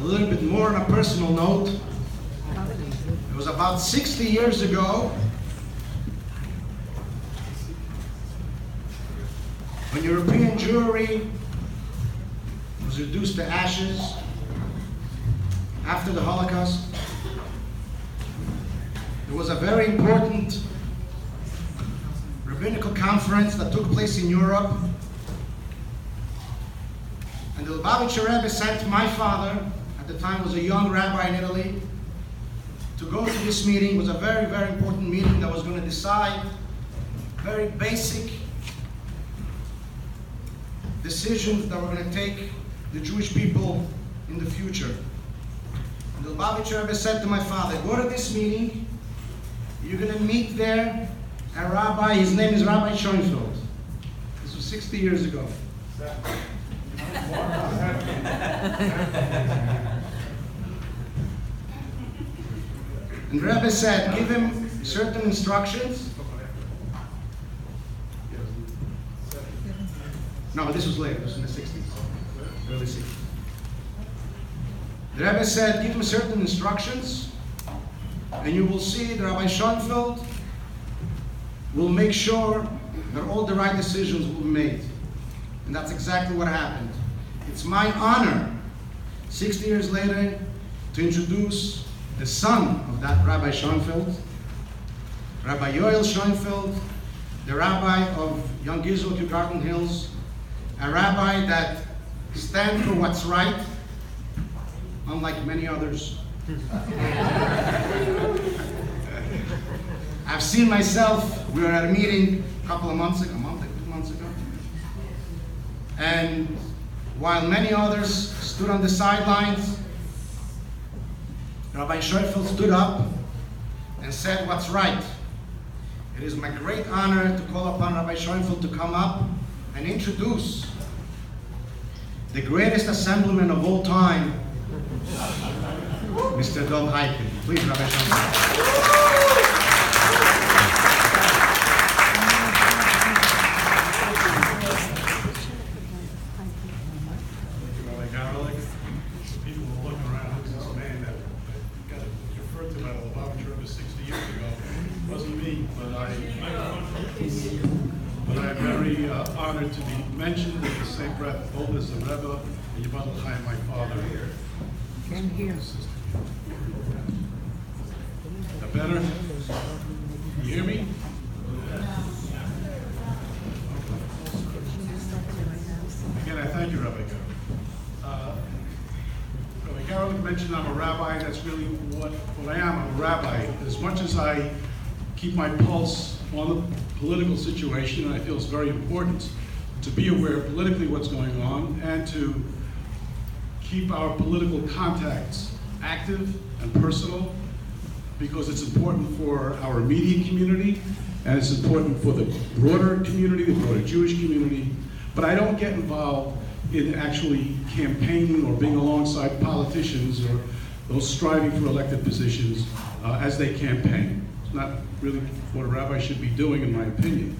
little bit more on a personal note. It was about 60 years ago when European Jewry was reduced to ashes after the Holocaust. There was a very important rabbinical conference that took place in Europe. And the Lubavitcher Rebbe sent my father, at the time was a young rabbi in Italy, to go to this meeting. It was a very, very important meeting that was going to decide very basic decisions that were going to take the Jewish people in the future. And the Lubavitcher Rebbe said to my father, go to this meeting, you're going to meet there a rabbi, his name is Rabbi Schoenfeld. This was 60 years ago. And the Rebbe said, give him certain instructions. No, this was later, this was in the 60s, early 60s. The Rebbe said, give him certain instructions, and you will see that Rabbi Schoenfeld will make sure that all the right decisions will be made. And that's exactly what happened. It's my honor, 60 years later, to introduce the son of that Rabbi Schoenfeld, Rabbi Yoel Schoenfeld, the rabbi of Young Israel, Garden Hills, a rabbi that stands for what's right, unlike many others. I've seen myself, we were at a meeting a couple of months ago, 2 months ago, and while many others stood on the sidelines, Rabbi Schoenfeld stood up and said what's right. It is my great honor to call upon Rabbi Schoenfeld to come up and introduce the greatest assemblyman of all time, Mr. Dov Heiken. Please, Rabbi Schoenfeld. But I'm very honored to be mentioned in the same breath, both as the Rebbe and Yibadal Chaim, my father. Can hear. That better? You hear me? Again, I thank you, Rabbi Garlick. Rabbi Garlick mentioned I'm a rabbi. That's really what I am. I'm a rabbi. As much as I keep my pulse on the political situation, and I feel it's very important to be aware of politically what's going on and to keep our political contacts active and personal, because it's important for our immediate community and it's important for the broader community, the broader Jewish community. But I don't get involved in actually campaigning or being alongside politicians or those striving for elected positions as they campaign. It's not really what a rabbi should be doing, in my opinion.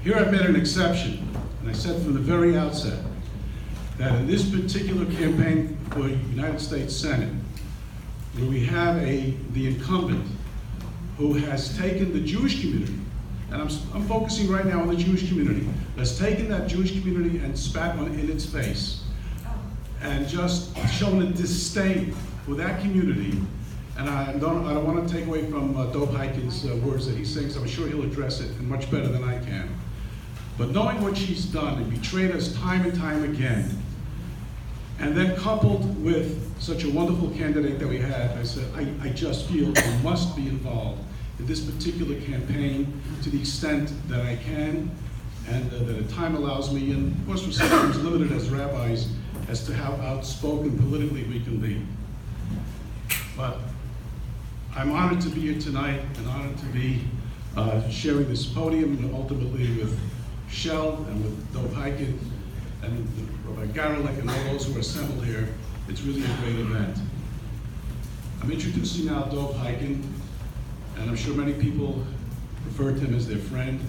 Here I've made an exception, and I said from the very outset that in this particular campaign for United States Senate, where we have the incumbent who has taken the Jewish community, and I'm focusing right now on the Jewish community, has taken that Jewish community and spat on in its face, and just shown a disdain for that community. And I don't want to take away from Dov Heiken's words that he sings. I'm sure he'll address it and much better than I can. But knowing what she's done and betrayed us time and time again, and then coupled with such a wonderful candidate that we had, I said, I just feel I must be involved in this particular campaign to the extent that I can, and that the time allows me, and of course we're sometimes limited as rabbis as to how outspoken politically we can be. But I'm honored to be here tonight and honored to be sharing this podium, and ultimately with Shel and with Dov Heiken and Rabbi Garlick and all those who are assembled here. It's really a great event. I'm introducing now Dov Heiken, and I'm sure many people refer to him as their friend.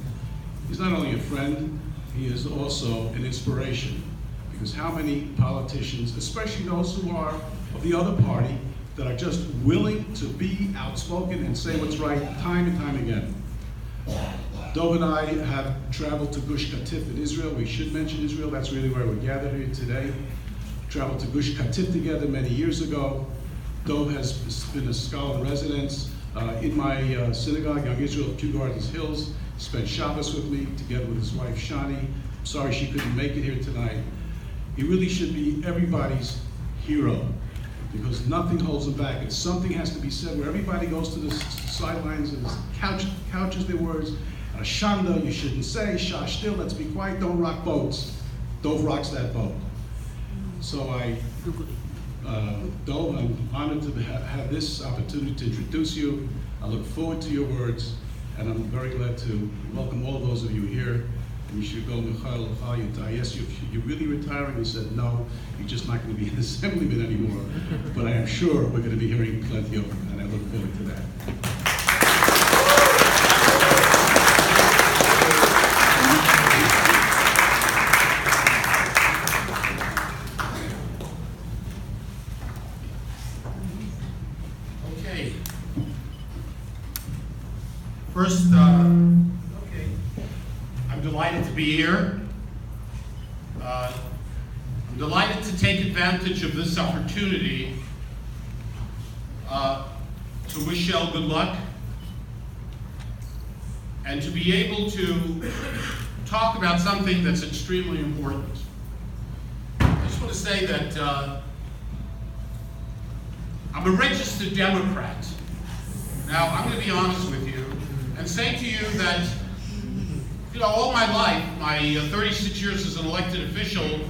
He's not only a friend, he is also an inspiration, because how many politicians, especially those who are of the other party, that are just willing to be outspoken and say what's right time and time again. Dov and I have traveled to Gush Katif in Israel. We should mention Israel. That's really where we're gathered here today. Traveled to Gush Katif together many years ago. Dov has been a scholar in residence in my synagogue, Young Israel, Kew Gardens Hills. Spent Shabbos with me together with his wife Shani. I'm sorry she couldn't make it here tonight. He really should be everybody's hero, because nothing holds him back. And something has to be said where everybody goes to the sidelines and couches their words. Shanda, you shouldn't say. Shah still, let's be quiet, don't rock boats. Dov rocks that boat. So Dov, I'm honored to have this opportunity to introduce you. I look forward to your words, and I'm very glad to welcome all those of you here. And you should go, Michael, I asked you if you're really retiring. You said no, you're just not going to be an assemblyman anymore. But I am sure we're going to be hearing plenty of them, and I look forward to that. Okay. First, I'm delighted to be here. I'm delighted to take advantage of this opportunity to wish Shel good luck and to be able to talk about something that's extremely important. I just want to say that I'm a registered Democrat. Now, I'm going to be honest with you and say to you that all my life, my 36 years as an elected official,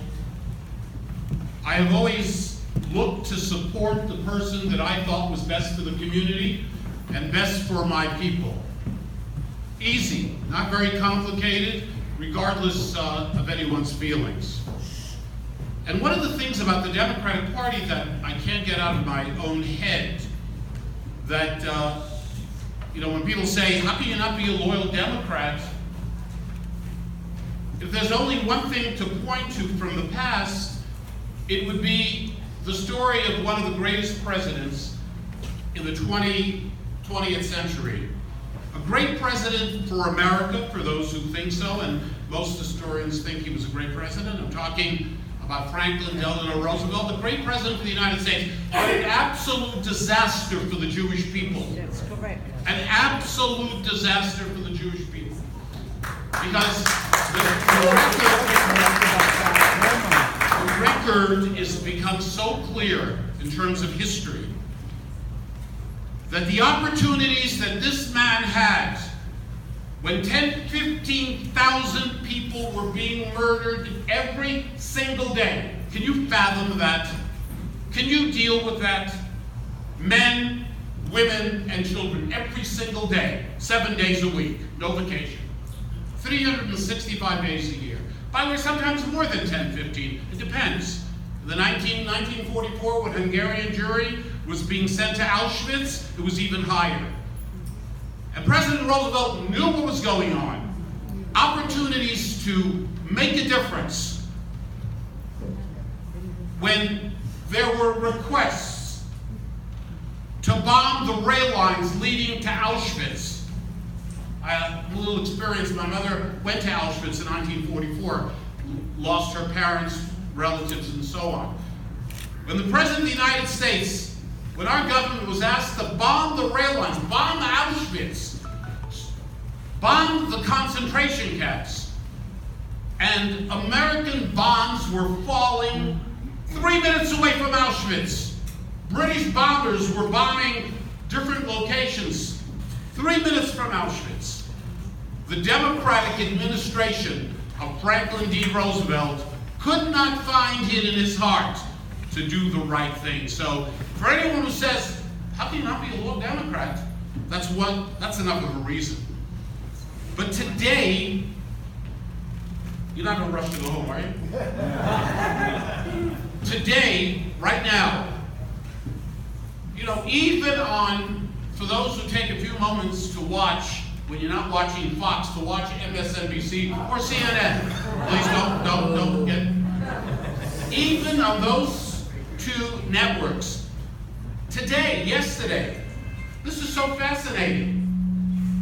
I have always looked to support the person that I thought was best for the community and best for my people. Easy, not very complicated, regardless of anyone's feelings. And one of the things about the Democratic Party that I can't get out of my own head, that, when people say, how can you not be a loyal Democrat? If there's only one thing to point to from the past, it would be the story of one of the greatest presidents in the 20th century. A great president for America, for those who think so, and most historians think he was a great president. I'm talking about Franklin Delano Roosevelt, a great president for the United States, but an absolute disaster for the Jewish people. That's correct. An absolute disaster for the Jewish people. Because the record is become so clear in terms of history that the opportunities that this man had when 15,000 people were being murdered every single day. Can you fathom that? Can you deal with that? Men, women, and children every single day, 7 days a week, no vacation. 365 days a year. By the way, sometimes more than 10, 15, it depends. In the 1944, when Hungarian Jewry was being sent to Auschwitz, it was even higher. And President Roosevelt knew what was going on. Opportunities to make a difference. When there were requests to bomb the rail lines leading to Auschwitz. I have a little experience. My mother went to Auschwitz in 1944, lost her parents, relatives, and so on. When the President of the United States, when our government was asked to bomb the rail lines, bomb Auschwitz, bomb the concentration camps, and American bombs were falling 3 minutes away from Auschwitz. British bombers were bombing different locations 3 minutes from Auschwitz. The Democratic administration of Franklin D. Roosevelt could not find it in his heart to do the right thing. So for anyone who says, how can you not be a loyal Democrat? That's enough of a reason. But today, you're not going to rush to go home, are you? Today, right now, even for those who take a few moments to watch, when you're not watching Fox, to watch MSNBC or CNN. Please don't get even on those two networks. Today, yesterday, this is so fascinating.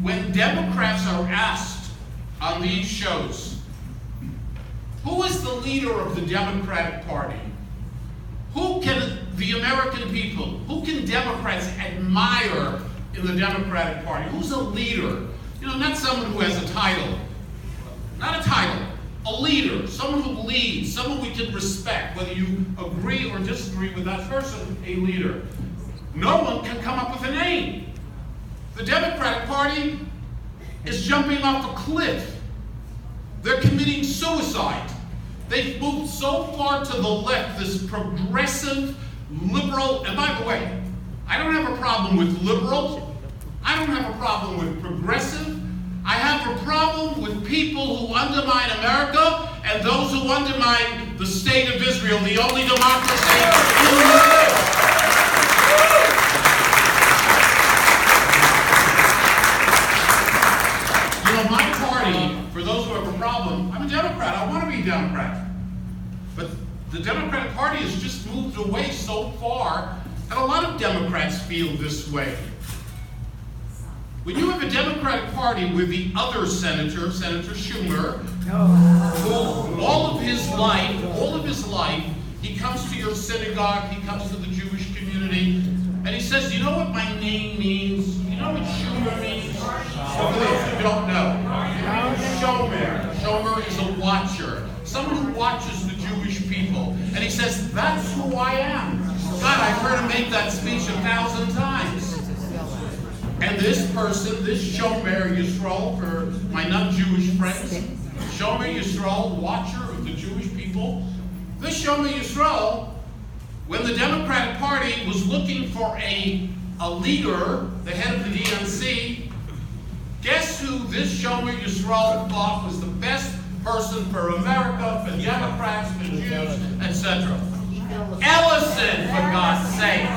When Democrats are asked on these shows, who is the leader of the Democratic Party? Who can the American people, who can Democrats admire in the Democratic Party? Who's a leader? You know, not someone who has a title. Not a title. A leader. Someone who leads. Someone we can respect. Whether you agree or disagree with that person, a leader. No one can come up with a name. The Democratic Party is jumping off a cliff. They're committing suicide. They've moved so far to the left, this progressive, liberal, and by the way, I don't have a problem with liberal. I don't have a problem with progressive. I have a problem with people who undermine America and those who undermine the state of Israel, the only democracy in the world. You know, my party, for those who have a problem, I'm a Democrat. I want to be a Democrat. But the Democratic Party has just moved away so far, and a lot of Democrats feel this way. When you have a Democratic Party with the other senator, Senator Schumer, who all of his life, he comes to your synagogue, he comes to the Jewish community, and he says, you know what my name means? You know what Schumer means? For those who don't know, Shomer is a watcher, someone who watches the Jewish people. And he says, that's who I am. God, I've heard him make that speech 1,000 times. And this person, this Shomer Yisrael, for my non-Jewish friends, Shomer Yisrael, watcher of the Jewish people, this Shomer Yisrael, when the Democratic Party was looking for a leader, the head of the DNC, guess who this Shomer Yisrael thought was the best person for America, for Democrats, for Jews, etc.? Ellison, for God's sake.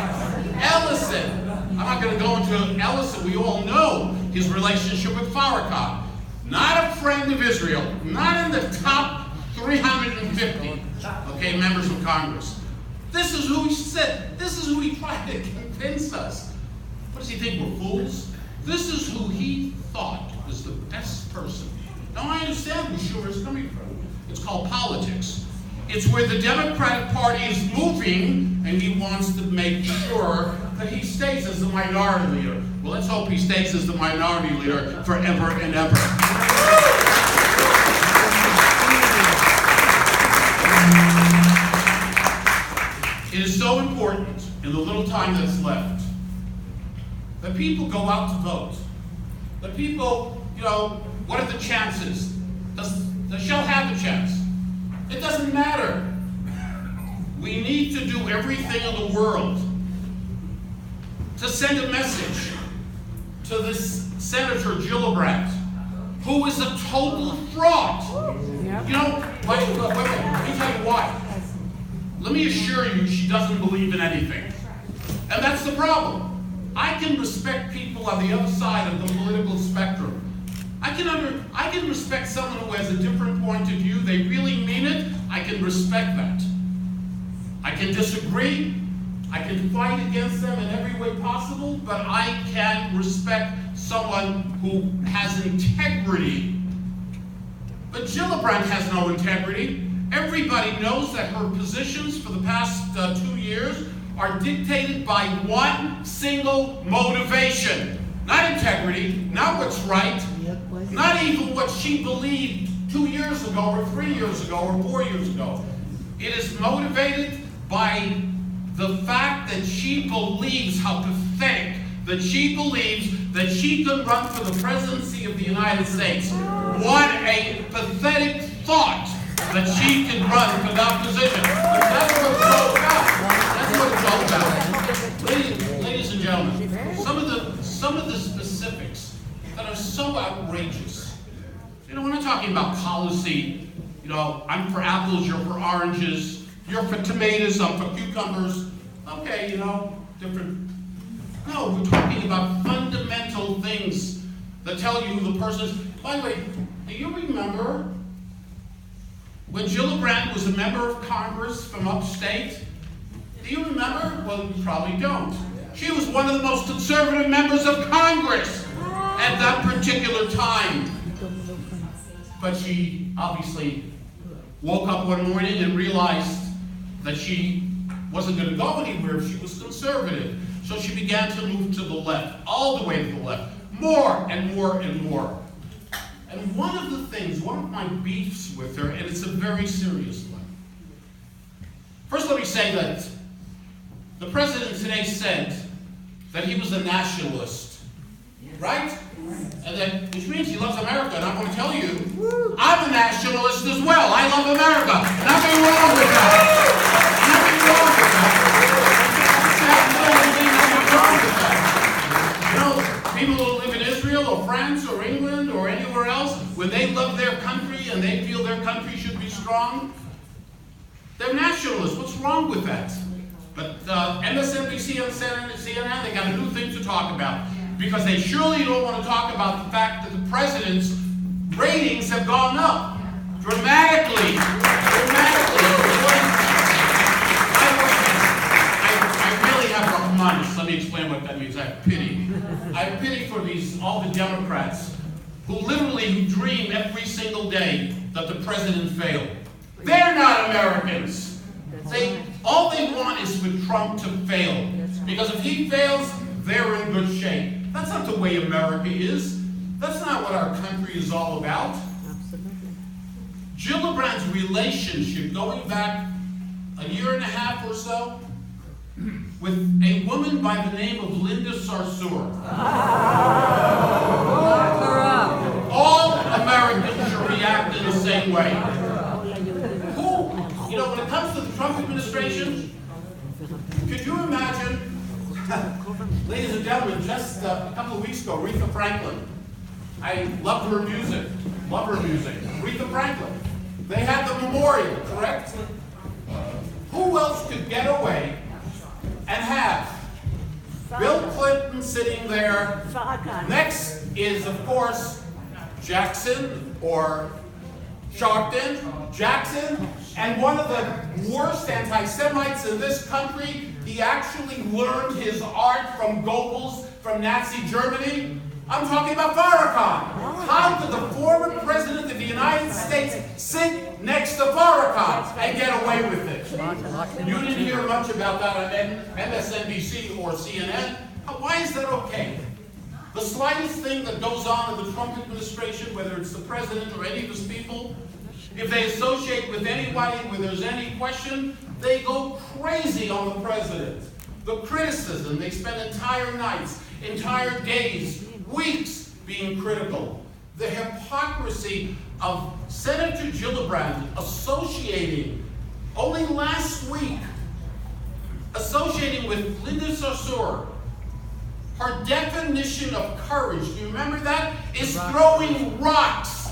Ellison. I'm not going to go into Ellison. We all know his relationship with Farrakhan. Not a friend of Israel. Not in the top 350, okay, members of Congress. This is who he said. This is who he tried to convince us. What does he think, we're fools? This is who he thought was the best person. Now I understand where Schumer is coming from. It's called politics. It's where the Democratic Party is moving, and he wants to make sure that he stays as the minority leader. Well, let's hope he stays as the minority leader forever and ever. It is so important in the little time that's left that people go out to vote. That people, you know, what are the chances? Does Shell have a chance? It doesn't matter. We need to do everything in the world to send a message to this Senator Gillibrand, who is a total fraud. Yep. You know, wait, let me tell you why. Let me assure you, she doesn't believe in anything. And that's the problem. I can respect people on the other side of the political spectrum. I can respect someone who has a different point of view. They really mean it. I can respect that. I can disagree. I can fight against them in every way possible, but I can respect someone who has integrity. But Gillibrand has no integrity. Everybody knows that her positions for the past 2 years are dictated by one single motivation. Not integrity, not what's right, not even what she believed 2 years ago or 3 years ago or 4 years ago. It is motivated by the fact that she believes how pathetic, that she believes that she could run for the presidency of the United States. What a pathetic thought that she can run for that position. But that's what it's all about. That's what it's all about. Ladies and gentlemen, some of the specifics that are so outrageous. You know, we're not talking about policy. You know, I'm for apples, you're for oranges, you're for tomatoes, I'm for cucumbers. Okay, you know, different. No, we're talking about fundamental things that tell you who the person is. By the way, do you remember when Gillibrand was a member of Congress from upstate, do you remember? Well, you probably don't. She was one of the most conservative members of Congress at that particular time. But she obviously woke up one morning and realized that she wasn't going to go anywhere if she was conservative. So she began to move to the left, all the way to the left, more and more and more. And one of the things, one of my beefs with her, and it's a very serious one. First, let me say that the president today said that he was a nationalist, right? And that, which means he loves America. And I'm going to tell you, I'm a nationalist as well. I love America. Nothing wrong with that. Nothing wrong with that. Nothing wrong with that. You know, people who live in Israel or France or England or anywhere else, when they love their country and they feel their country should be strong, they're nationalists. What's wrong with that? But MSNBC and CNN, they got a new thing to talk about. Because they surely don't want to talk about the fact that the president's ratings have gone up dramatically. I really have Rahmanis. Let me explain what that means. I have pity. I have pity for all the Democrats who literally dream every single day that the president failed. They're not Americans. All they want is for Trump to fail. Because if he fails, they're in good shape. That's not the way America is. That's not what our country is all about. Gillibrand's relationship, going back a year and a half or so, with a woman by the name of Linda Sarsour. All Americans should react in the same way. Who, you know, when it comes to the Trump administration, could you imagine, ladies and gentlemen, just a couple of weeks ago, Aretha Franklin. I loved her music. Love her music. Aretha Franklin. They had the memorial, correct? Who else could get away and have Bill Clinton sitting there? Next is, of course, Jackson or Sharpton, Jackson, and one of the worst anti-Semites in this country. He actually learned his art from Goebbels, from Nazi Germany. I'm talking about Farrakhan. How could the former president of the United States sit next to Farrakhan and get away with it? You didn't hear much about that on MSNBC or CNN. Why is that okay? The slightest thing that goes on in the Trump administration, whether it's the president or any of his people, if they associate with anybody where there's any question, they go crazy on the president. The criticism, they spend entire nights, entire days, weeks being critical. The hypocrisy of Senator Gillibrand associating, only last week, associating with Linda Sarsour. Her definition of courage, do you remember that? Is throwing rocks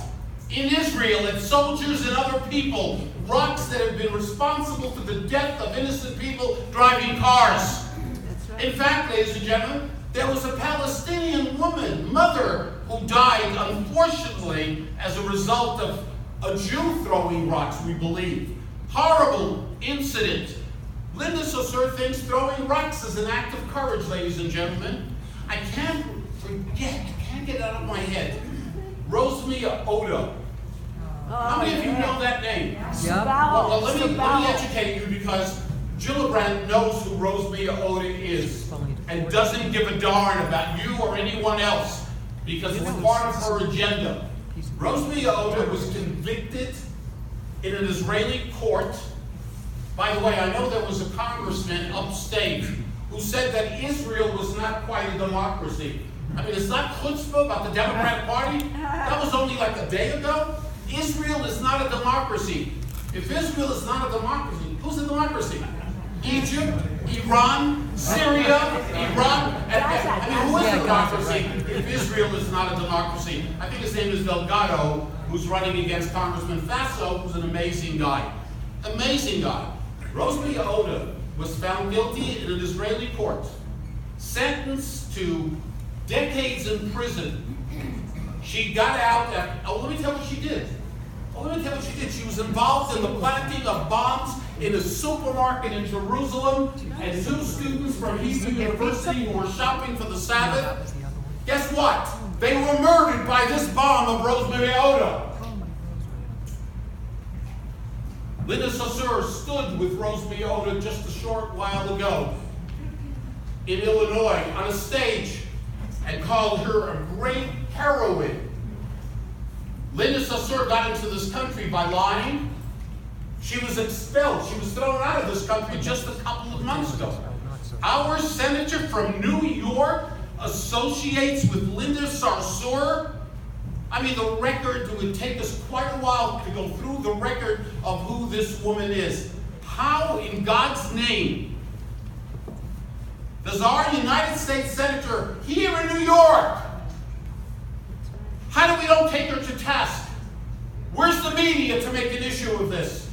in Israel at soldiers and other people. Rocks that have been responsible for the death of innocent people driving cars. In fact, ladies and gentlemen, there was a Palestinian woman, mother, who died, unfortunately, as a result of a Jew throwing rocks, we believe. Horrible incident. Linda Sarsour thinks throwing rocks is an act of courage, ladies and gentlemen. I can't get it out of my head. Rosemia Oda. How many of you know that name? Well, let me educate you, because Gillibrand knows who Rosemia Oda is and doesn't give a darn about you or anyone else, because it's part of her agenda. Rosemia Oda was convicted in an Israeli court. By the way, I know there was a congressman upstate who said that Israel was not quite a democracy. I mean, it's not chutzpah about the Democratic Party. That was only like a day ago. Israel is not a democracy. If Israel is not a democracy, who's a democracy? Egypt, Iran, Syria, Iraq. I mean, who is a democracy if Israel is not a democracy? I think his name is Delgado, who's running against Congressman Faso, who's an amazing guy. Amazing guy. Rosemia Oda was found guilty in an Israeli court, sentenced to decades in prison. She got out let me tell you what she did. Well, let me tell you what she did. She was involved in the planting of bombs in a supermarket in Jerusalem, and 2 students from Hebrew University who were shopping for the Sabbath. Guess what? They were murdered by this bomb of Rosemary Oda. Linda Saussure stood with Rosemary Oda just a short while ago in Illinois on a stage and called her a great heroine. Linda Saussure got into this country by lying. She was expelled. She was thrown out of this country just a couple of months ago. Our senator from New York associates with Linda Saussure. I mean, the record, it would take us quite a while to go through the record of who this woman is. How in God's name does our United States Senator here in New York, how do we don't take her to task? Where's the media to make an issue of this?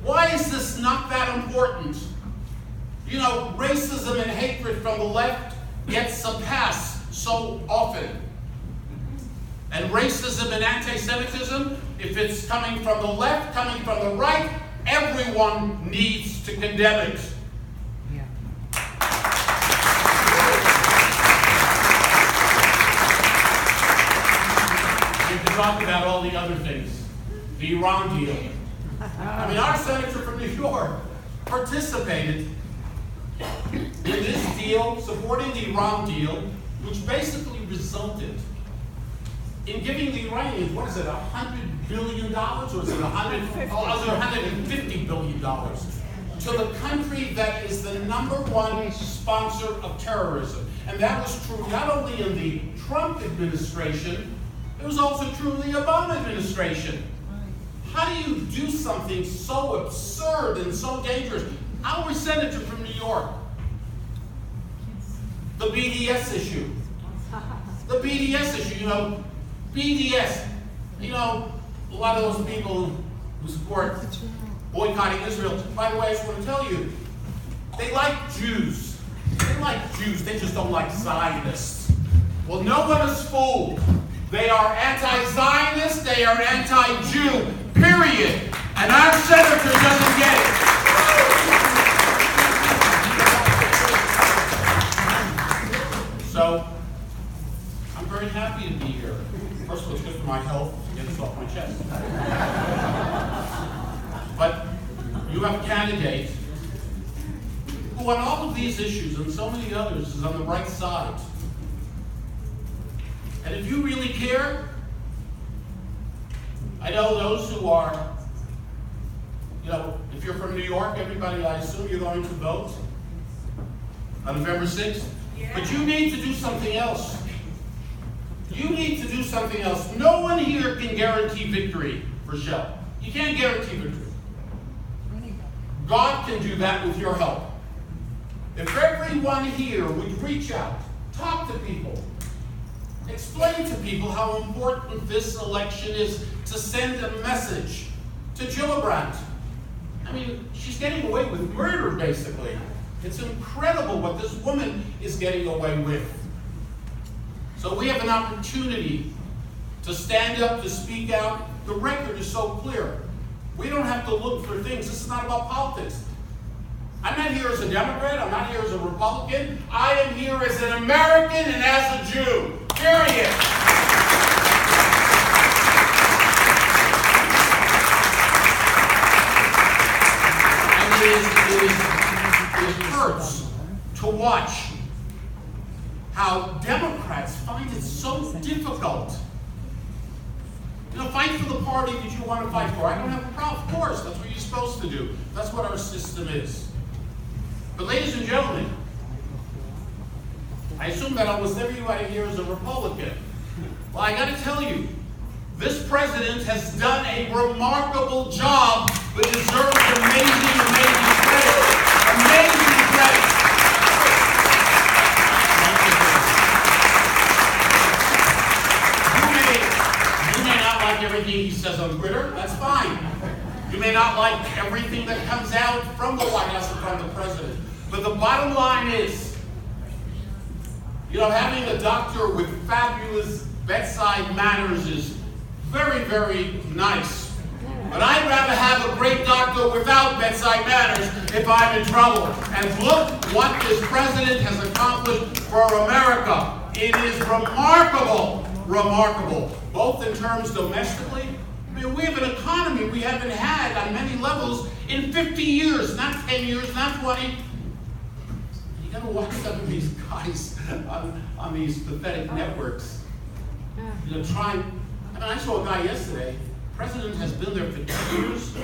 Why is this not that important? You know, racism and hatred from the left gets a pass so often. And racism and anti-Semitism, if it's coming from the left, coming from the right, everyone needs to condemn it. Yeah. We can talk about all the other things. The Iran deal. I mean, our senator from New York participated in this deal, supporting the Iran deal, which basically resulted in giving the Iranians, what is it, $100 billion? Or is it $150 billion? To the country that is the #1 sponsor of terrorism. And that was true not only in the Trump administration, it was also true in the Obama administration. How do you do something so absurd and so dangerous? Our senator from New York, the BDS issue. The BDS issue, you know, BDS, you know, a lot of those people who support boycotting Israel, by the way, I just want to tell you, they like Jews. They like Jews, they just don't like Zionists. Well, no one is fooled. They are anti-Zionist, they are anti-Jew, period. And our senator doesn't get it. So, I'm very happy to be here. First of all, it's good for my health to get this off my chest. But you have a candidate who on all of these issues and so many others is on the right side. And if you really care, I know those who are, you know, if you're from New York, everybody, I assume you're going to vote on November 6th. Yeah. But you need to do something else. You need to do something else. No one here can guarantee victory for Shell. You can't guarantee victory. God can do that with your help. If everyone here would reach out, talk to people, explain to people how important this election is to send a message to Gillibrand. I mean, she's getting away with murder, basically. It's incredible what this woman is getting away with. So we have an opportunity to stand up, to speak out. The record is so clear. We don't have to look for things. This is not about politics. I'm not here as a Democrat. I'm not here as a Republican. I am here as an American and as a Jew. Period. And it hurts to watch how Democrats find it so difficult. You know, fight for the party that you want to fight for. I don't have a problem. Of course, that's what you're supposed to do. That's what our system is. But ladies and gentlemen, I assume that almost everybody here is a Republican. Well, I got to tell you, this president has done a remarkable job, but deserves amazing credit. Amazing credit. You may not like everything he says on Twitter. That's fine. You may not like everything that comes out from the White House and from the president. But the bottom line is, you know, having a doctor with fabulous bedside manners is very, very nice. But I'd rather have a great doctor without bedside manners if I'm in trouble. And look what this president has accomplished for America. It is remarkable, remarkable, both in terms domestically. I mean, we have an economy we haven't had on many levels in 50 years, not 10 years, not 20. You gotta watch some of these guys on these pathetic networks. You know, I saw a guy yesterday. The president has been there for 2 years,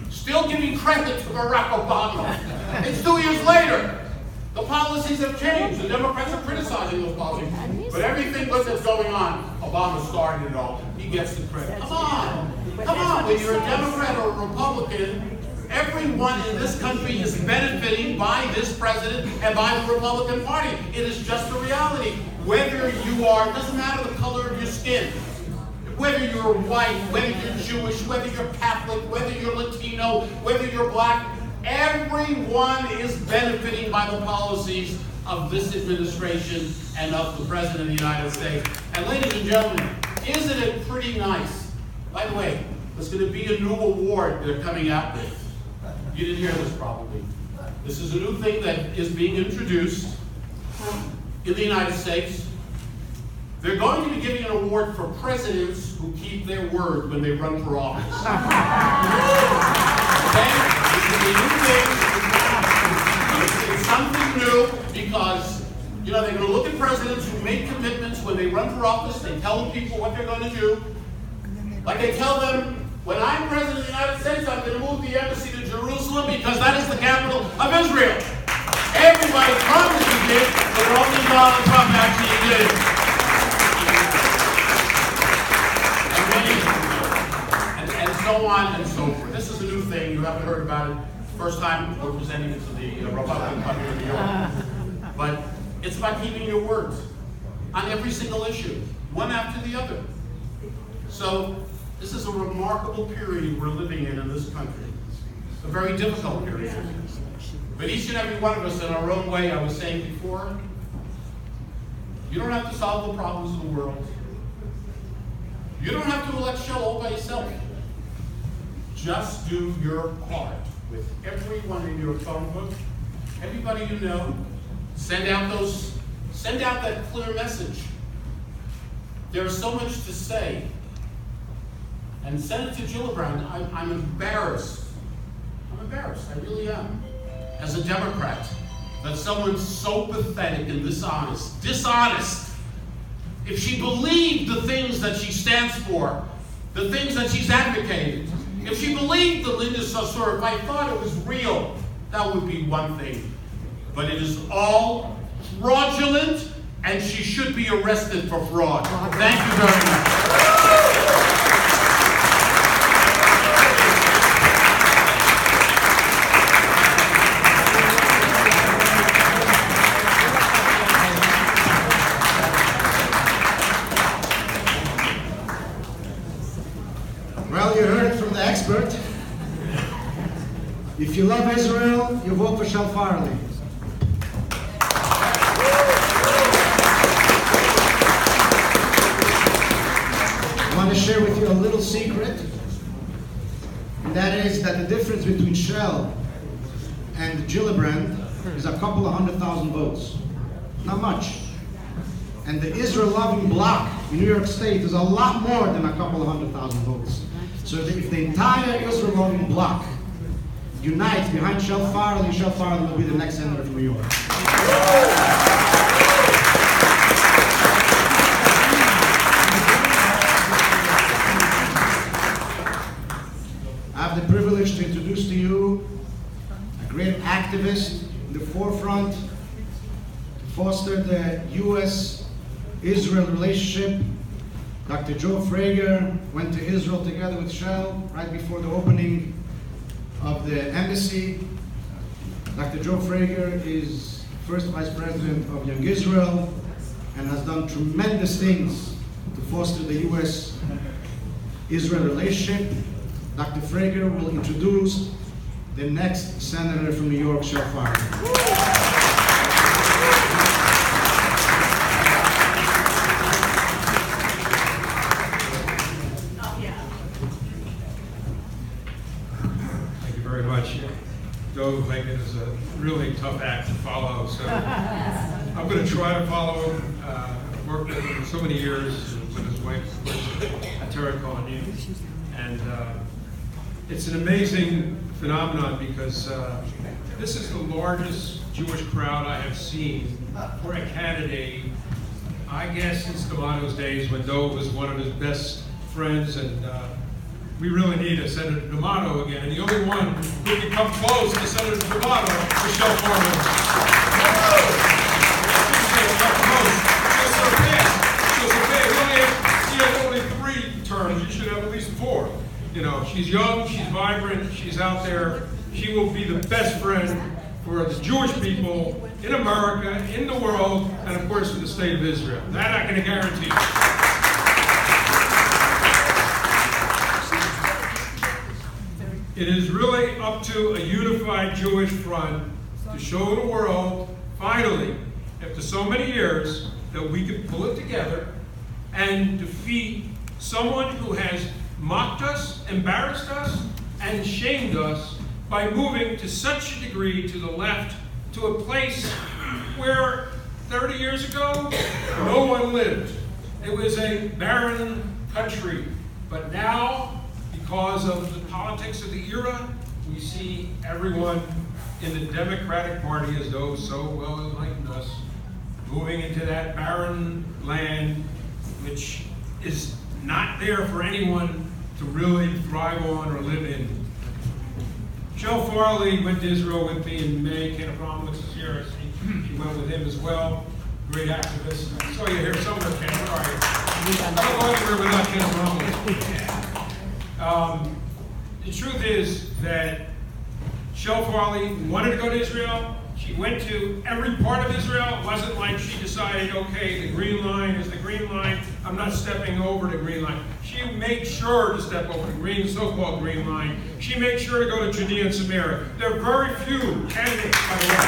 still giving credit to Barack Obama. It's 2 years later. The policies have changed. The Democrats are criticizing those policies. But everything good that's going on, Obama started it all. He gets the credit. Come on. Come on. Whether you're a Democrat or a Republican, everyone in this country is benefiting by this president and by the Republican Party. It is just a reality. Whether you are, it doesn't matter the color of your skin. Whether you're white, whether you're Jewish, whether you're Catholic, whether you're Latino, whether you're black, everyone is benefiting by the policies of this administration and of the President of the United States. And ladies and gentlemen, isn't it pretty nice? By the way, there's going to be a new award they're coming out with. You didn't hear this probably. This is a new thing that is being introduced in the United States. They're going to be giving an award for presidents who keep their word when they run for office. Okay? This is a new thing. It's something new because, you know, they're going to look at presidents who make commitments when they run for office. They tell the people what they're going to do. Like they tell them, when I'm president of the United States, I'm going to move the embassy to Jerusalem because that is the capital of Israel. Everybody promised he did, but only Donald Trump actually did it. And so on and so forth. This is a new thing. You haven't heard about it. First time we're presenting it to the Republican Party of New York. But it's about keeping your words on every single issue, one after the other. So this is a remarkable period we're living in this country. A very difficult period. But each and every one of us in our own way, I was saying before, you don't have to solve the problems of the world. You don't have to elect Shell all by yourself. Just do your part with everyone in your phone book, everybody you know. Send out that clear message. There is so much to say. And Senator Gillibrand, I'm embarrassed. I'm embarrassed, I really am. As a Democrat, that someone's so pathetic and dishonest. If she believed the things that she stands for, the things that she's advocated, if she believed the Linda Saussure, if I thought it was real, that would be one thing. But it is all fraudulent, and she should be arrested for fraud. Thank you very much. Well, you heard it from the expert. If you love Israel, you vote for Chele Farley. I want to share with you a little secret, and that is that the difference between Chele and Gillibrand is a couple of 100,000 votes. Not much. And the Israel-loving bloc in New York State is a lot more than a couple of 100,000 votes. So if the entire Israel-loving bloc unites behind Chele Farley, Chele Farley will be the next senator from New York. I have the privilege to introduce to you a great activist in the forefront to foster the U.S.-Israel relationship. Dr. Joe Frager went to Israel together with Chele right before the opening of the embassy. Dr. Joe Frager is first vice president of Young Israel and has done tremendous things to foster the U.S.-Israel relationship. Dr. Frager will introduce the next senator from New York, Chele Farley. going to try to follow him. I've worked with him for so many years with his wife, Terry Cohen. And it's an amazing phenomenon because this is the largest Jewish crowd I have seen for a candidate, I guess, since D'Amato's days when Doe was one of his best friends, and we really need a Senator D'Amato again. And the only one who can come close to Senator D'Amato is Chele Farley. She has only 3 terms. You should have at least 4. You know, she's young, she's vibrant, she's out there. She will be the best friend for the Jewish people in America, in the world, and of course in the state of Israel. That I can guarantee you. It is really up to a unified Jewish front to show the world, finally, after so many years, that we can pull it together and defeat someone who has mocked us, embarrassed us, and shamed us by moving to such a degree to the left, to a place where 30 years ago, no one lived. It was a barren country. But now, because of the politics of the era, we see everyone in the Democratic Party, as though so well enlightened us, moving into that barren land, which is not there for anyone to really thrive on or live in. Chele Farley went to Israel with me in May. Ken Abramovich is here. She went with him as well. Great activist. I saw you here somewhere, Ken. Where are you? I don't go anywhere without Ken Abramovich. The truth is that Chele Farley wanted to go to Israel. She went to every part of Israel. It wasn't like she decided, okay, the green line is the green line. I'm not stepping over the green line. She made sure to step over the so-called green line. She made sure to go to Judea and Samaria. There are very few candidates, by the way.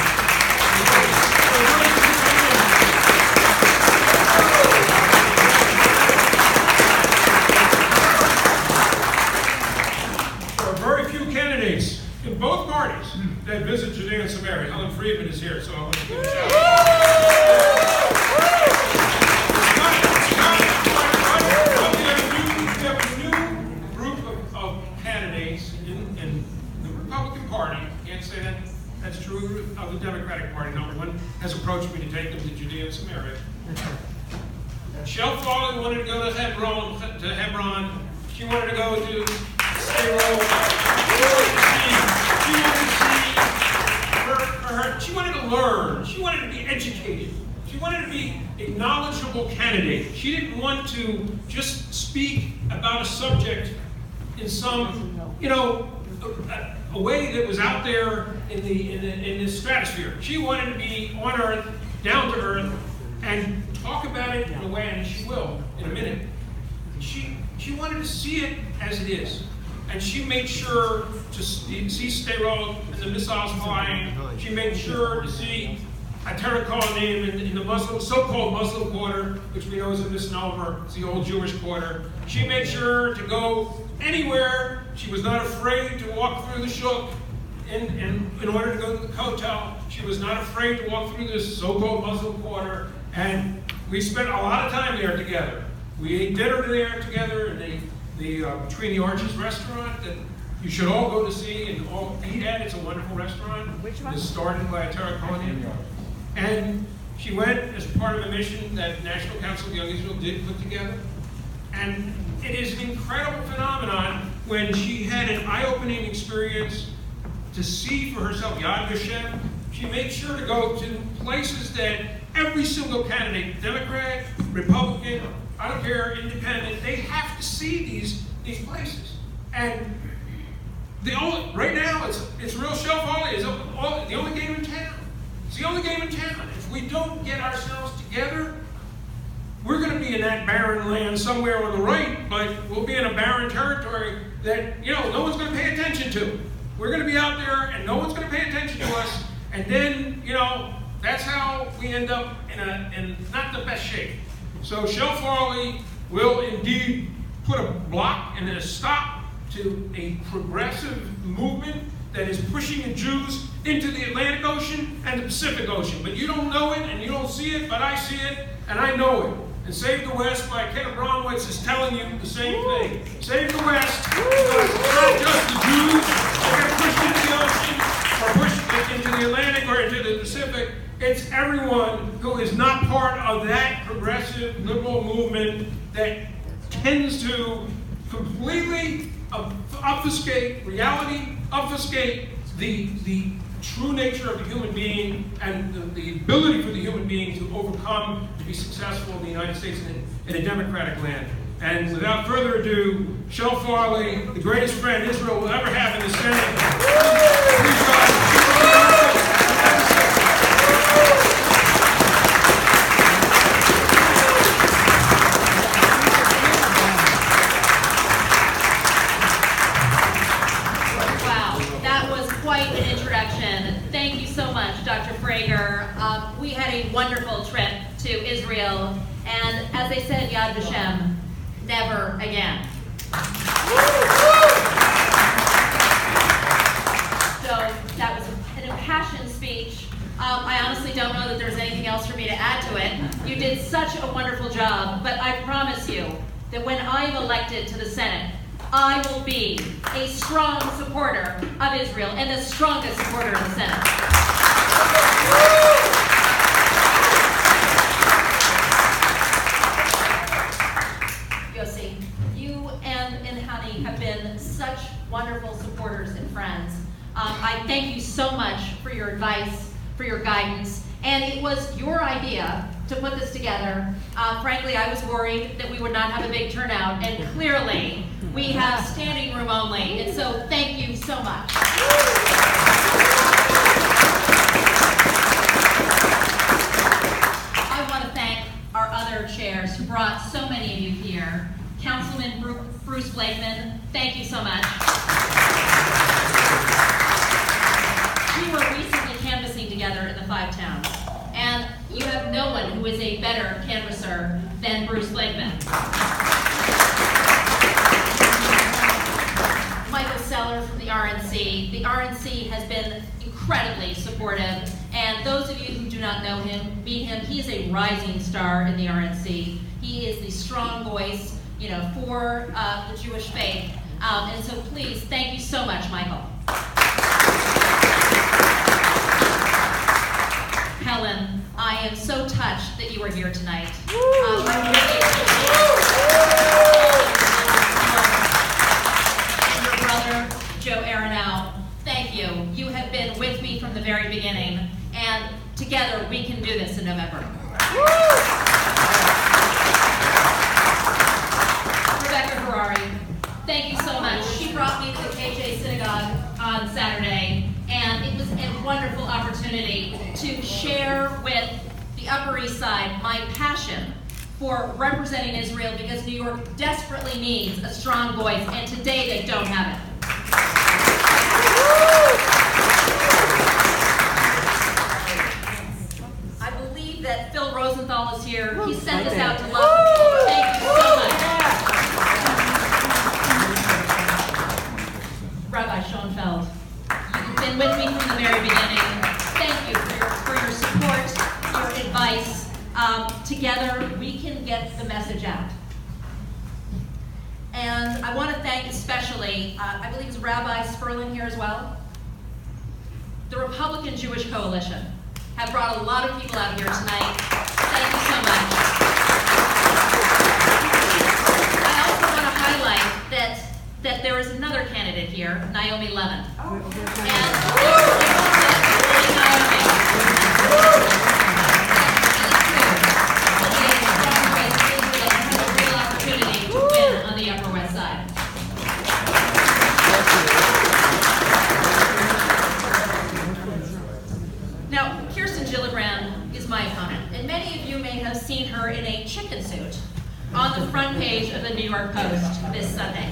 There are very few candidates in both parties that visit Judea and Samaria. Helen Friedman is here, so I want to give a shout out. We have a new group of candidates in the Republican Party. I can't say that that's true of the Democratic Party. Number one has approached me to take them to Judea and Samaria. Chele Farley wanted to go to Hebron. She wanted to go to She wanted to learn. She wanted to be educated. She wanted to be a knowledgeable candidate. She didn't want to just speak about a subject in some, a way that was out there in the stratosphere. She wanted to be on earth, down to earth, and talk about it in a way, and she will in a minute. She wanted to see it as it is. And she made sure to see Sderot and the missiles flying. She made sure to see a Kohanim in the so-called Muslim quarter, which we know is a misnomer. It's the old Jewish quarter. She made sure to go anywhere. She was not afraid to walk through the shuk in order to go to the hotel. She was not afraid to walk through this so-called Muslim quarter. And we spent a lot of time there together. We ate dinner there together in Between the Arches restaurant that you should all go to see and all eat at. It's a wonderful restaurant. Which one? It's started by a Kohanim. And she went as part of a mission that National Council of Young Israel did put together. And it is an incredible phenomenon when she had an eye-opening experience to see for herself Yad Vashem. She made sure to go to places that every single candidate, Democrat, Republican, I don't care, independent, they have to see these places. And right now, it's real Chele Farley is the only game in town. It's the only game in town. If we don't get ourselves together, we're going to be in that barren land somewhere on the right, but we'll be in a barren territory that, no one's going to pay attention to. We're going to be out there and no one's going to pay attention to us. And then, that's how we end up in not the best shape. So Chele Farley will indeed put a block and a stop to a progressive movement that is pushing the Jews into the Atlantic Ocean and the Pacific Ocean. But you don't know it and you don't see it, but I see it and I know it. And Save the West by Ken Abramowitz is telling you the same thing. Save the West because it's not just the Jews that get pushed into the ocean or pushed into the Atlantic or into the Pacific. It's everyone who is not part of that progressive liberal movement that tends to completely obfuscate reality, obfuscate the true nature of the human being and the ability for the human being to overcome, to be successful in the United States in a democratic land. And without further ado, Chele Farley, the greatest friend Israel will ever have in the Senate. Please God. Dr. Frager. We had a wonderful trip to Israel, and as they said, Yad Vashem, never again. So that was an impassioned speech. I honestly don't know that there's anything else for me to add to it. You did such a wonderful job, but I promise you that when I'm elected to the Senate, I will be a strong supporter of Israel and the strongest supporter in the Senate. Yossi, you and Hani have been such wonderful supporters and friends. I thank you so much for your advice, for your guidance, and it was your idea to put this together. Frankly, I was worried that we would not have a big turnout, and clearly we have standing room only, and so thank you so much. I want to thank our other chairs who brought so many of you here. Councilman Bruce Blakeman, thank you so much. We were recently canvassing together in the 5 towns, and you have no one who is a better canvasser than Bruce Blakeman. Michael Seller from the RNC. The RNC has been incredibly supportive, and those of you who do not know him, meet him. He is a rising star in the RNC. He is the strong voice, for the Jewish faith. And so please, thank you so much, Michael. Helen, I am so touched that you are here tonight. And your brother, Joe Aronow, thank you. You have been with me from the very beginning, and together we can do this in November. Rebecca Harari, thank you so much. She brought me to the KJ Synagogue on Saturday, and it was a wonderful opportunity to share with the Upper East Side my passion for representing Israel, because New York desperately needs a strong voice, and today they don't have it. I believe that Phil Rosenthal is here. He sent us out to love the people. Thank you so much. Rabbi Schoenfeld, you've been with me from the very beginning. Thank you for your support, your advice. Together, we can get the message out. And I want to thank especially, I believe it's Rabbi Sperlin here as well. The Republican Jewish Coalition have brought a lot of people out here tonight. Thank you so much. I also want to highlight that there is another candidate here, Naomi Levin. Now, Kirsten Gillibrand is my opponent, and many of you may have seen her in a chicken suit on the front page of the New York Post this Sunday.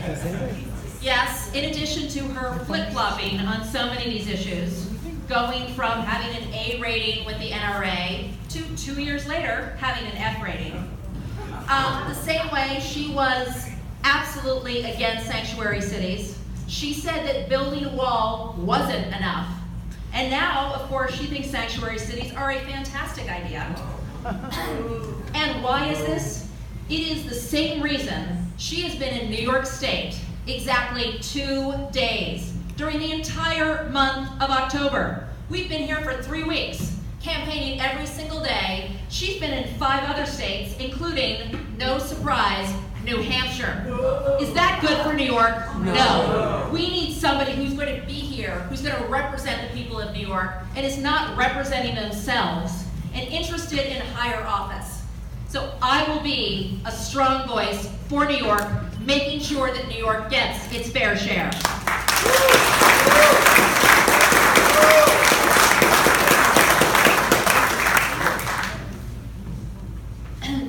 Yes, in addition to her flip-flopping on so many of these issues, going from having an A rating with the NRA to 2 years later having an F rating. The same way she was absolutely against sanctuary cities. She said that building a wall wasn't enough. And now, of course, she thinks sanctuary cities are a fantastic idea. And why is this? It is the same reason she has been in New York State exactly 2 days during the entire month of October. We've been here for 3 weeks, campaigning every single day. She's been in 5 other states, including, no surprise, New Hampshire. Is that good for New York? No. We need somebody who's going to be here, who's going to represent the people of New York, and is not representing themselves and interested in higher office. So I will be a strong voice for New York, making sure that New York gets its fair share.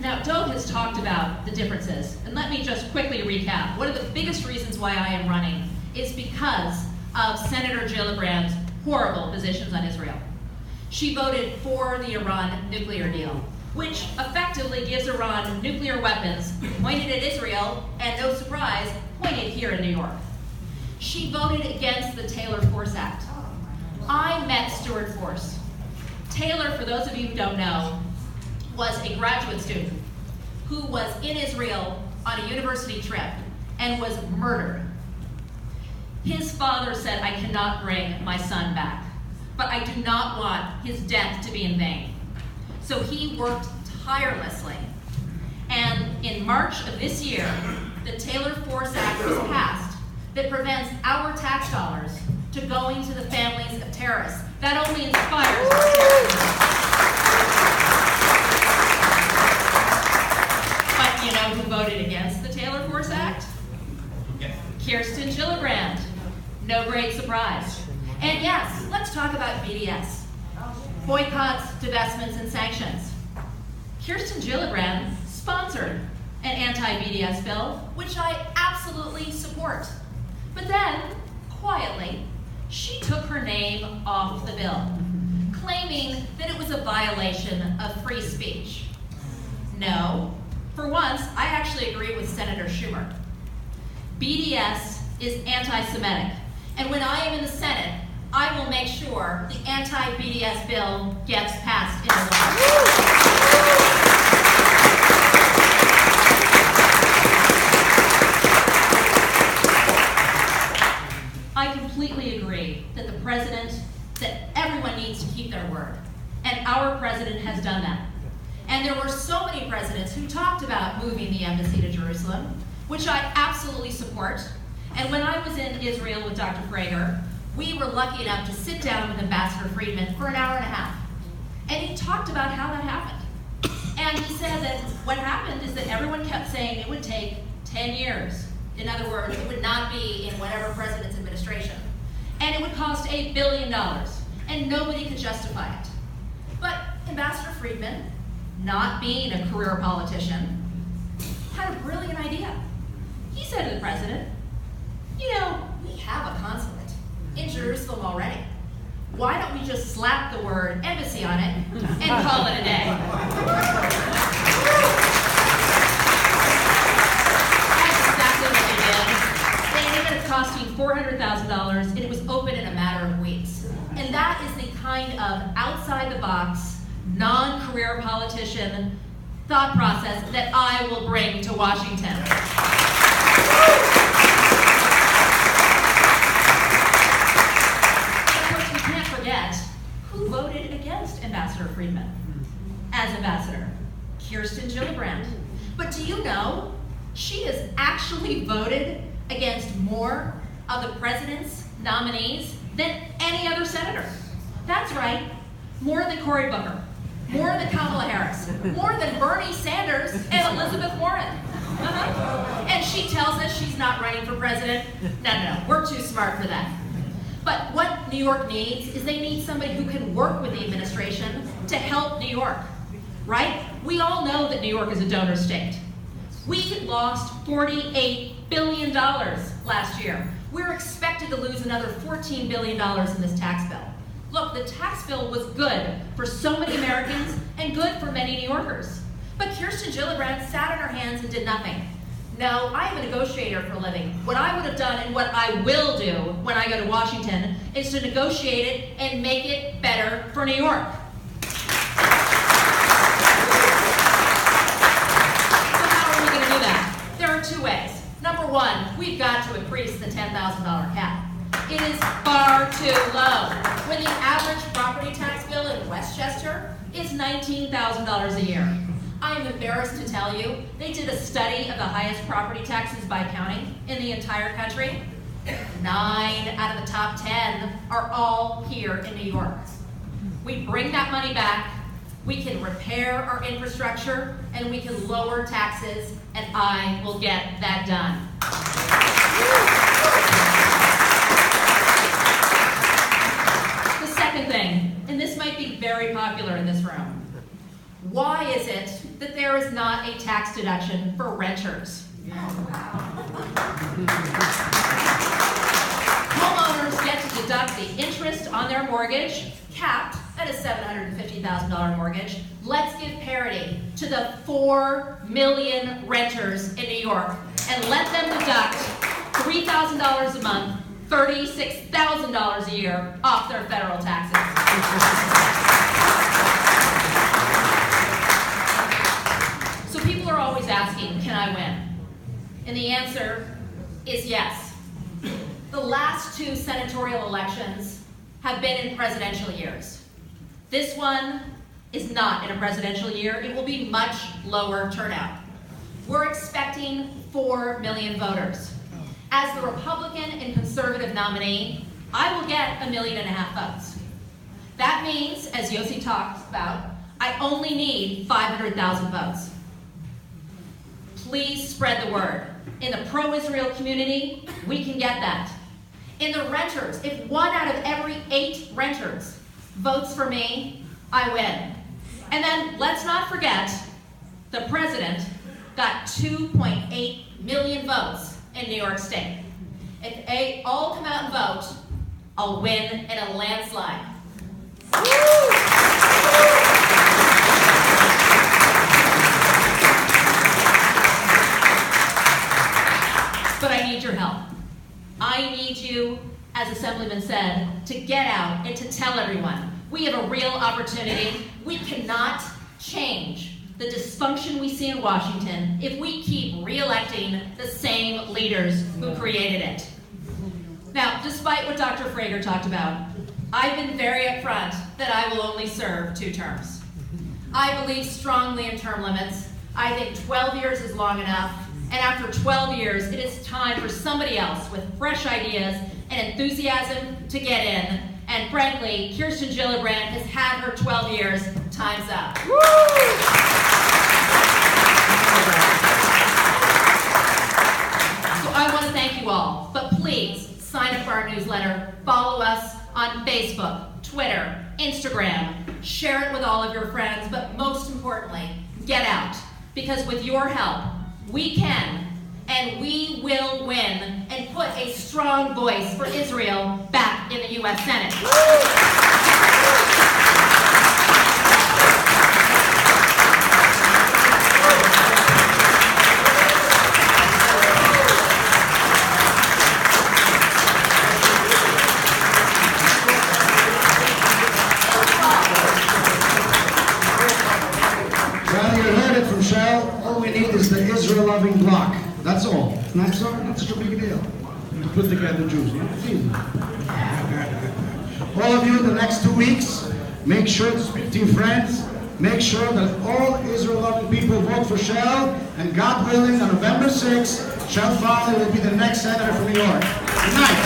Now, Doug has talked about the differences, and let me just quickly recap. One of the biggest reasons why I am running is because of Senator Gillibrand's horrible positions on Israel. She voted for the Iran nuclear deal, which effectively gives Iran nuclear weapons pointed at Israel, and no surprise, pointed here in New York. She voted against the Taylor Force Act. I met Stuart Force. Taylor, for those of you who don't know, was a graduate student who was in Israel on a university trip and was murdered. His father said, "I cannot bring my son back, but I do not want his death to be in vain." So he worked tirelessly. And in March of this year, the Taylor Force Act was passed that prevents our tax dollars to going to the families of terrorists. That only inspires terrorism. But you know who voted against the Taylor Force Act? Kirsten Gillibrand. No great surprise. And yes, let's talk about BDS. Boycotts, divestments, and sanctions. Kirsten Gillibrand sponsored an anti-BDS bill, which I absolutely support. But then, quietly, she took her name off the bill, claiming that it was a violation of free speech. No, for once, I actually agree with Senator Schumer. BDS is anti-Semitic, and when I am in the Senate, I will make sure the anti-BDS bill gets passed into law. I completely agree that the president, that everyone needs to keep their word, and our president has done that. And there were so many presidents who talked about moving the embassy to Jerusalem, which I absolutely support. And when I was in Israel with Dr. Frager, we were lucky enough to sit down with Ambassador Friedman for an hour and a half. And he talked about how that happened. And he said that what happened is that everyone kept saying it would take 10 years. In other words, it would not be in whatever president's administration. And it would cost $8 billion. And nobody could justify it. But Ambassador Friedman, not being a career politician, had a brilliant idea. He said to the president, "You know, we have a consulate in Jerusalem already. Why don't we just slap the word embassy on it and call it a day?" That's exactly what they did. They ended up costing $400,000, and it was open in a matter of weeks. And that is the kind of outside-the-box, non-career politician thought process that I will bring to Washington. Who voted against Ambassador Friedman as ambassador? Kirsten Gillibrand. But do you know, she has actually voted against more of the president's nominees than any other senator. That's right, more than Cory Booker, more than Kamala Harris, more than Bernie Sanders and Elizabeth Warren. And she tells us she's not running for president. No, we're too smart for that. But what New York needs is they need somebody who can work with the administration to help New York, right? We all know that New York is a donor state. We lost $48 billion last year. We're expected to lose another $14 billion in this tax bill. Look, the tax bill was good for so many Americans and good for many New Yorkers. But Kirsten Gillibrand sat on her hands and did nothing. No, I am a negotiator for a living. What I would have done and what I will do when I go to Washington is to negotiate it and make it better for New York. So how are we going to do that? There are two ways. Number one, we've got to increase the $10,000 cap. It is far too low. When the average property tax bill in Westchester is $19,000 a year. I am embarrassed to tell you, they did a study of the highest property taxes by county in the entire country. 9 out of the top 10 are all here in New York. We bring that money back, we can repair our infrastructure, and we can lower taxes, and I will get that done. The second thing, and this might be very popular in this room, why is it that there is not a tax deduction for renters? Homeowners get to deduct the interest on their mortgage, capped at a $750,000 mortgage. Let's give parity to the 4 million renters in New York and let them deduct $3,000 a month, $36,000 a year off their federal taxes. So people are always asking, can I win? And the answer is yes. The last 2 senatorial elections have been in presidential years. This one is not in a presidential year. It will be much lower turnout. We're expecting 4 million voters. As the Republican and conservative nominee, I will get 1.5 million votes. That means, as Yossi talked about, I only need 500,000 votes. Please spread the word. In the pro-Israel community, we can get that. In the renters, if 1 out of every 8 renters votes for me, I win. And then let's not forget, the president got 2.8 million votes in New York State. If they all come out and vote, I'll win in a landslide. But I need your help. I need you, as Assemblyman said, to get out and to tell everyone we have a real opportunity. We cannot change the dysfunction we see in Washington if we keep re-electing the same leaders who created it. Now, despite what Dr. Frager talked about, I've been very upfront that I will only serve 2 terms. I believe strongly in term limits. I think 12 years is long enough. And after 12 years, it is time for somebody else with fresh ideas and enthusiasm to get in. And frankly, Kirsten Gillibrand has had her 12 years. Time's up. So I want to thank you all, but please sign up for our newsletter, follow us on Facebook, Twitter, Instagram, share it with all of your friends, but most importantly, get out. Because with your help, we can and we will win and put a strong voice for Israel back in the U.S. Senate. Well, you heard it from Shell. All we need is the Israel-loving bloc. That's all. Not such a big deal to put together Jews. All of you, the next 2 weeks, make sure to speak to your friends. Make sure that all Israel-loving people vote for Shell. And God willing, on November 6th, Chele Farley will be the next senator from New York. Good night.